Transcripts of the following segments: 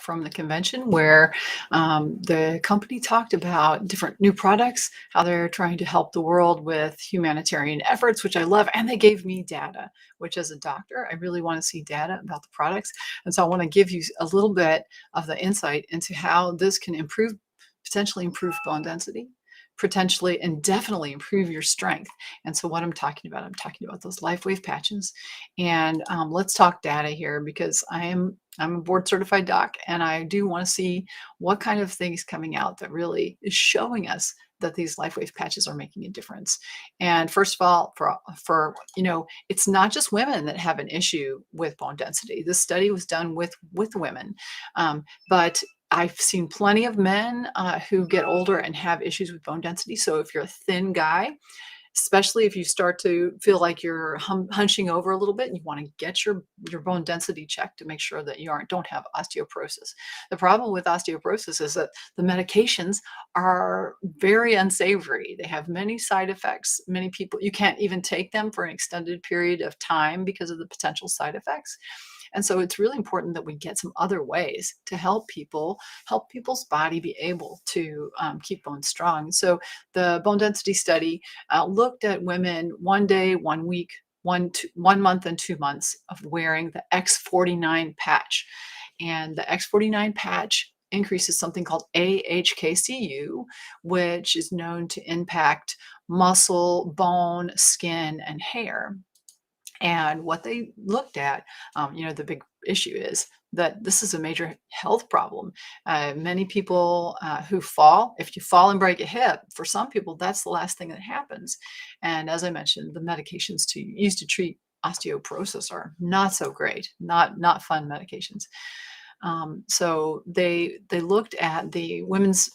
back from the convention where the company talked about different new products, how they're trying to help the world with humanitarian efforts, which I love. And they gave me data, which as a doctor, I really want to see data about the products. And so I want to give you a little bit of the insight into how this can improve, potentially improve bone density, potentially and definitely improve your strength. And so what I'm talking about those Lifewave patches. And let's talk data here because I'm a board certified doc, and I do want to see what kind of things coming out that really is showing us that these Lifewave patches are making a difference. And first of all, for it's not just women that have an issue with bone density. This study was done with women, but I've seen plenty of men who get older and have issues with bone density. So if you're a thin guy, especially if you start to feel like you're hunching over a little bit, and you want to get your bone density checked to make sure that you don't have osteoporosis. The problem with osteoporosis is that the medications are very unsavory. They have many side effects. Many people, you can't even take them for an extended period of time because of the potential side effects. And so it's really important that we get some other ways to help people's body be able to keep bones strong. So the bone density study looked at women 1 day, 1 week, 1 month, and 2 months of wearing the X49 patch. And the X49 patch increases something called AHKCU, which is known to impact muscle, bone, skin, and hair. And what they looked at, the big issue is that this is a major health problem. Many people who fall, if you fall and break a hip, for some people, that's the last thing that happens. And as I mentioned, the medications used to treat osteoporosis are not so great, not fun medications. So they looked at the women's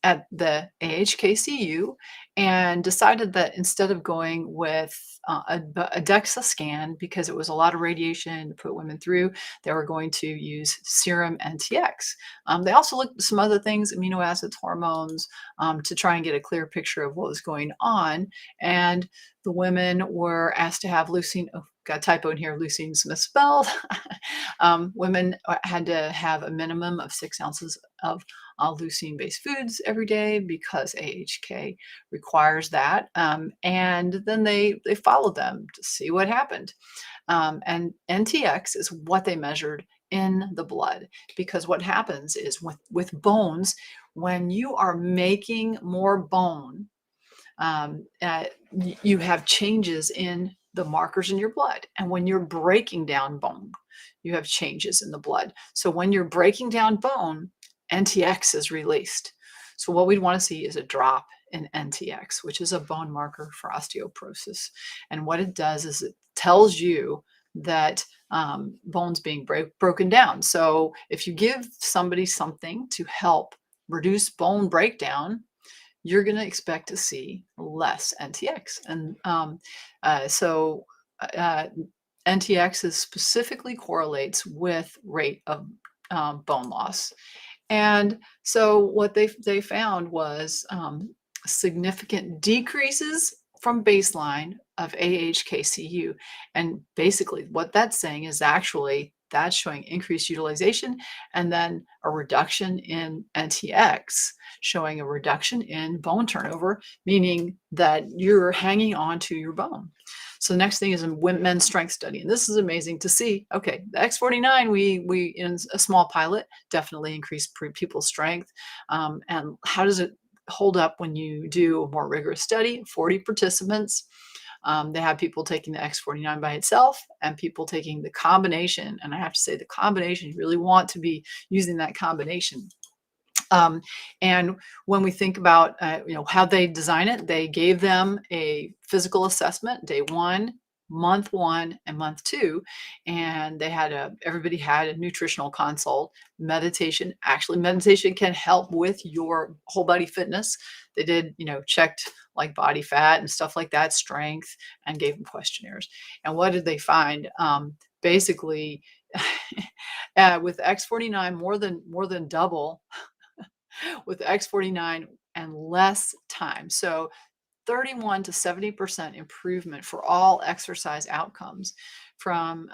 at the AHKCU and decided that instead of going with a DEXA scan, because it was a lot of radiation to put women through, they were going to use serum NTX. They also looked at some other things, amino acids, hormones, to try and get a clear picture of what was going on. And the women were asked to have leucine, oh, got a typo in here, leucine's misspelled. Women had to have a minimum of 6 ounces of leucine-based foods every day because AHK requires that. And then they followed them to see what happened. And NTX is what they measured in the blood, because what happens is with bones, when you are making more bone, you have changes in the markers in your blood. And when you're breaking down bone, you have changes in the blood. So when you're breaking down bone, NTX is released. So what we'd want to see is a drop in NTX, which is a bone marker for osteoporosis. And what it does is it tells you that bone's being broken down. So if you give somebody something to help reduce bone breakdown, you're going to expect to see less NTX. And so NTX is specifically correlates with rate of bone loss. And so what they found was significant decreases from baseline of AHKCU. And basically what that's saying is actually that's showing increased utilization, and then a reduction in NTX, showing a reduction in bone turnover, meaning that you're hanging on to your bone. So the next thing is a men's strength study. And this is amazing to see. Okay, the X49, we in a small pilot, definitely increased people's strength. And how does it hold up when you do a more rigorous study? 40 participants. They have people taking the X49 by itself and people taking the combination. And I have to say the combination, you really want to be using that combination. And when we think about how they design it, they gave them a physical assessment day 1, month 1, and month 2, and they had everybody had a nutritional consult, meditation. Actually, meditation can help with your whole body fitness. They did, checked like body fat and stuff like that, strength, and gave them questionnaires. And what did they find? Basically, with X49, more than double with X49 and less time. So 31 to 70% improvement for all exercise outcomes from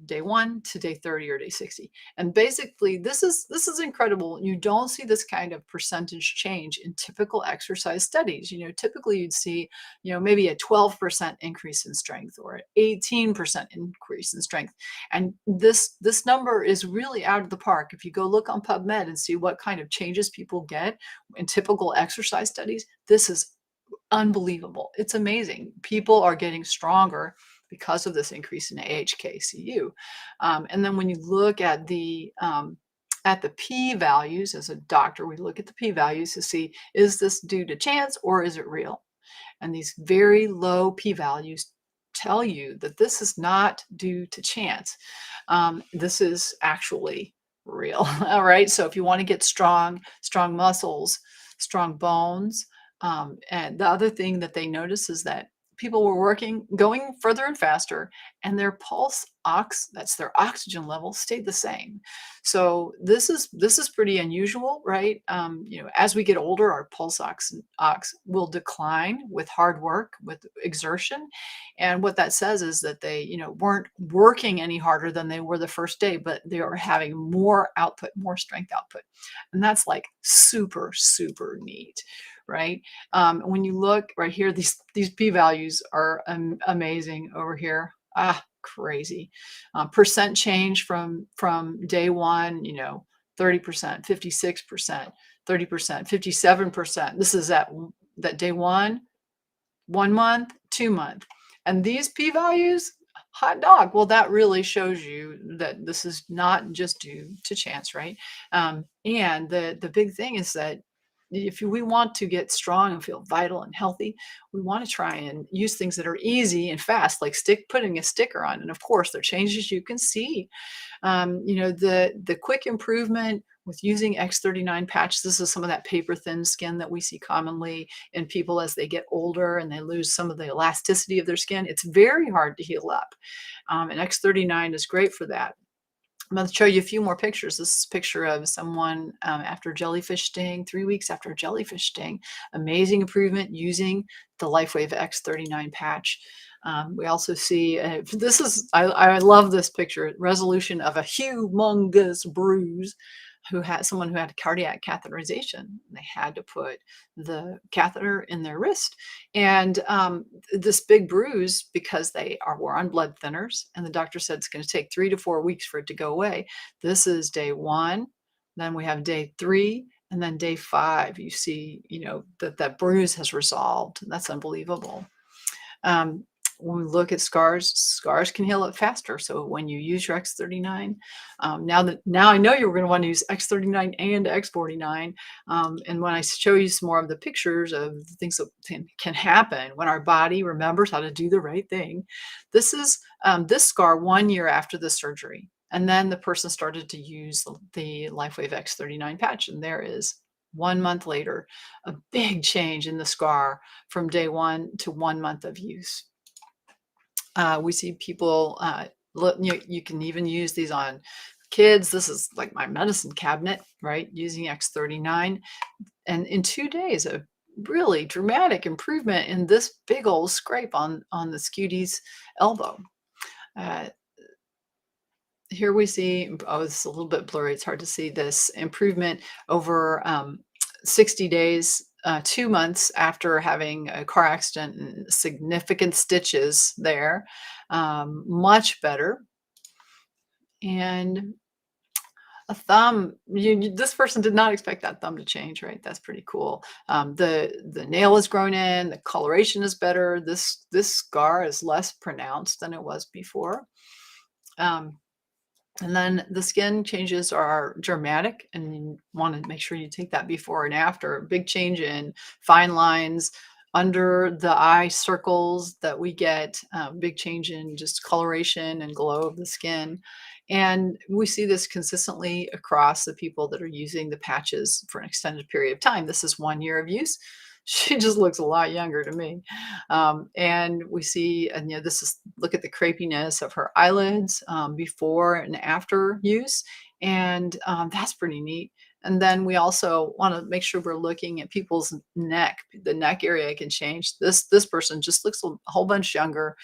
day 1 to day 30 or day 60. And basically, this is incredible. You don't see this kind of percentage change in typical exercise studies. Typically you'd see, maybe a 12% increase in strength or an 18% increase in strength. And this number is really out of the park. If you go look on PubMed and see what kind of changes people get in typical exercise studies, this is unbelievable. It's amazing. People are getting stronger because of this increase in AHK-CU. And then when you look at the p-values, as a doctor, we look at the p-values to see, is this due to chance or is it real? And these very low p-values tell you that this is not due to chance. This is actually real. All right. So if you want to get strong muscles, strong bones, and the other thing that they notice is that people were going further and faster, and their that's their oxygen level, stayed the same. So this is pretty unusual, right? As we get older, our pulse ox will decline with hard work, with exertion, and what that says is that they, weren't working any harder than they were the first day, but they are having more output, more strength output, and that's like super, super neat, right? When you look right here, these p-values are amazing over here. Crazy. Percent change from day 1, 30%, 56%, 30%, 57%. This is that day 1, 1 month, 2 month. And these p-values, hot dog. Well, that really shows you that this is not just due to chance, right? And the big thing is that if we want to get strong and feel vital and healthy, we want to try and use things that are easy and fast, like putting a sticker on. And of course, there are changes you can see. The quick improvement with using X39 patch. This is some of that paper thin skin that we see commonly in people as they get older and they lose some of the elasticity of their skin. It's very hard to heal up. And X39 is great for that. I'm going to show you a few more pictures. This is a picture of someone after jellyfish sting, 3 weeks after a jellyfish sting. Amazing improvement using the Lifewave X39 patch. We also see, I love this picture, resolution of a humongous bruise. Someone who had cardiac catheterization. They had to put the catheter in their wrist. And this big bruise, because were on blood thinners, and the doctor said it's going to take 3 to 4 weeks for it to go away. This is day 1. Then we have day 3. And then day 5, you see, that bruise has resolved. That's unbelievable. When we look at scars can heal up faster. So when you use your X39, now I know you're going to want to use X39 and X49. And when I show you some more of the pictures of the things that can happen when our body remembers how to do the right thing, this is this scar 1 year after the surgery. And then the person started to use the Lifewave X39 patch, and there is 1 month later, a big change in the scar from day 1 to 1 month of use. We see people, you can even use these on kids. This is like my medicine cabinet, right? Using X39. And in 2 days, a really dramatic improvement in this big old scrape on the Scutie's elbow. Here we see, it's a little bit blurry. It's hard to see this improvement over 60 days, 2 months after having a car accident and significant stitches there. Much better. And a thumb, this person did not expect that thumb to change, right? That's pretty cool. The nail is grown in, the coloration is better. This scar is less pronounced than it was before. And then the skin changes are dramatic, and you want to make sure you take that before and after. Big change in fine lines under the eye circles that we get, big change in just coloration and glow of the skin. And we see this consistently across the people that are using the patches for an extended period of time. This is 1 year of use. She just looks a lot younger to me. And we see, and look at the crepiness of her eyelids before and after use. And that's pretty neat. And then we also want to make sure we're looking at people's neck. The neck area can change. This person just looks a whole bunch younger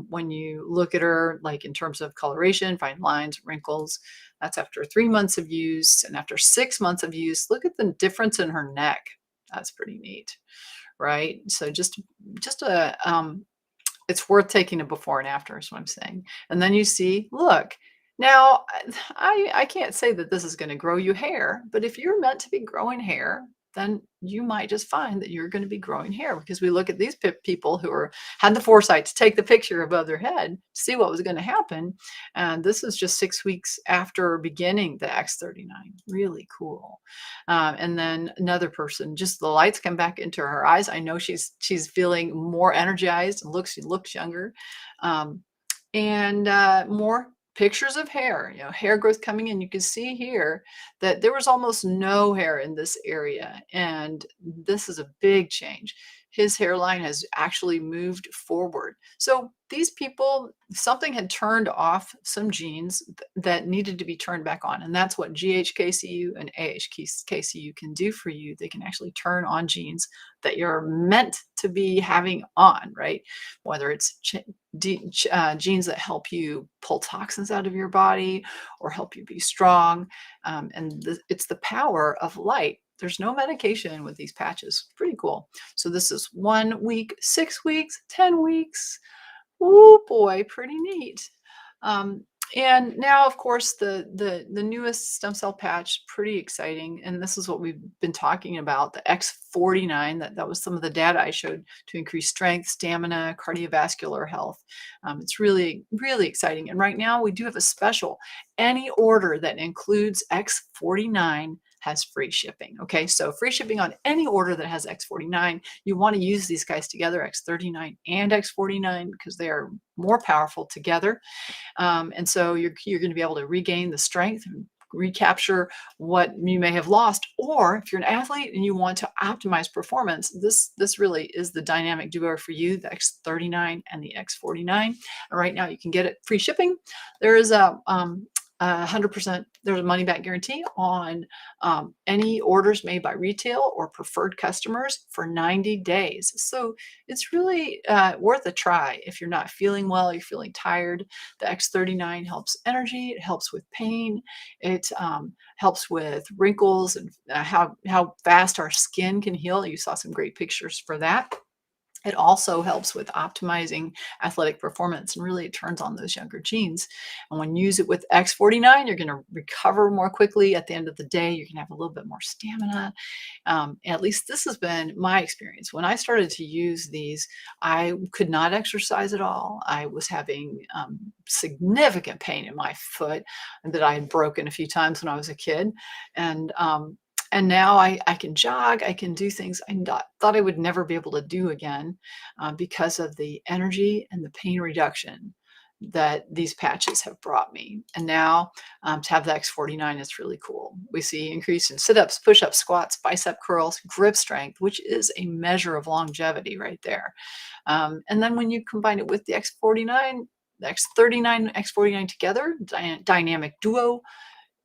when you look at her, like in terms of coloration, fine lines, wrinkles. That's after 3 months of use, and after 6 months of use, look at the difference in her neck. That's pretty neat, right? So just a it's worth taking a before and after is what I'm saying. And then you see, look, now I can't say that this is going to grow you hair, but if you're meant to be growing hair, then you might just find that you're going to be growing hair because we look at these people who had the foresight to take the picture above their head to see what was going to happen. And this is just 6 weeks after beginning the X39. Really cool. And then another person, just the lights come back into her eyes. I know she's feeling more energized and looks younger, um, and more pictures of hair. Hair growth coming in. You can see here that there was almost no hair in this area, and this is a big change. His hairline has actually moved forward. So these people, something had turned off some genes that needed to be turned back on. And that's what GHKCU and AHKCU can do for you. They can actually turn on genes that you're meant to be having on, right? Whether it's genes that help you pull toxins out of your body or help you be strong. And it's the power of light. There's no medication with these patches. Pretty cool. So this is 1 week, 6 weeks, 10 weeks. Oh boy, pretty neat. Um, and now, of course, the newest stem cell patch, pretty exciting. And this is what we've been talking about, the X49. That was some of the data I showed to increase strength, stamina, cardiovascular health. It's really, really exciting. And right now we do have a special. Any order that includes X49 has free shipping. Okay, so free shipping on any order that has X49. You want to use these guys together, X39 and X49, because they are more powerful together. And so you're going to be able to regain the strength and recapture what you may have lost. Or if you're an athlete and you want to optimize performance, this really is the dynamic duo for you, the X39 and the X49. And right now you can get it free shipping. There is a 100%, there's a money back guarantee on any orders made by retail or preferred customers for 90 days. So it's really worth a try. If you're not feeling well, you're feeling tired, the X39 helps energy, it helps with pain, it helps with wrinkles and how fast our skin can heal. You saw some great pictures for that. It also helps with optimizing athletic performance, and really it turns on those younger genes. And when you use it with X49, you're going to recover more quickly. At the end of the day, you can have a little bit more stamina. At least this has been my experience. When I started to use these, I could not exercise at all. I was having significant pain in my foot that I had broken a few times when I was a kid. And now I can jog, I can do things I thought I would never be able to do again because of the energy and the pain reduction that these patches have brought me. And now to have the X49 is really cool. We see increase in sit-ups, push-ups, squats, bicep curls, grip strength, which is a measure of longevity right there. And then when you combine it with the X49, the X39, X49 together, dynamic duo,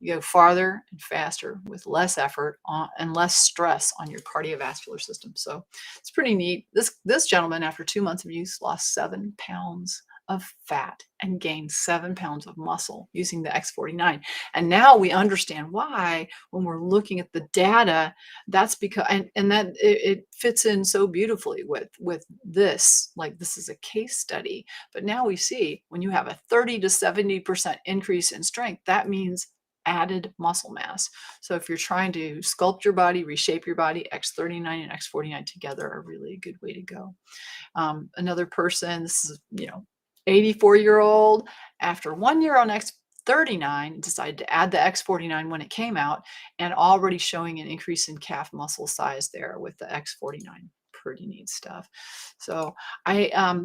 you go farther and faster with less effort and less stress on your cardiovascular system. So it's pretty neat. This gentleman, after 2 months of use, lost 7 pounds of fat and gained 7 pounds of muscle using the X49. And now we understand why when we're looking at the data, that's because, and that it fits in so beautifully with this, like this is a case study. But now we see when you have a 30 to 70% increase in strength, that means added muscle mass. So if you're trying to sculpt your body, reshape your body, X39 and X49 together are really a good way to go. Another person, this is, 84-year-old, after 1 year on X39, decided to add the X49 when it came out, and already showing an increase in calf muscle size there with the X49. Pretty neat stuff. So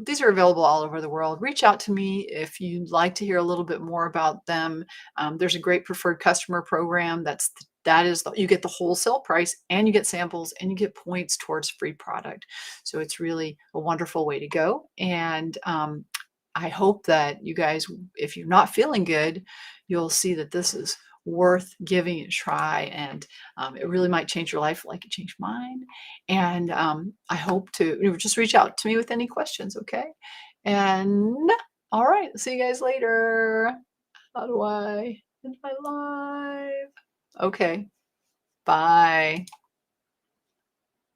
these are available all over the world. Reach out to me if you'd like to hear a little bit more about them. There's a great preferred customer program. You get the wholesale price, and you get samples, and you get points towards free product. So it's really a wonderful way to go. And I hope that you guys, if you're not feeling good, you'll see that this is worth giving it a try, and it really might change your life like it changed mine. And I hope to just reach out to me with any questions, okay? And all right, see you guys later. How do I end my live? Okay, bye.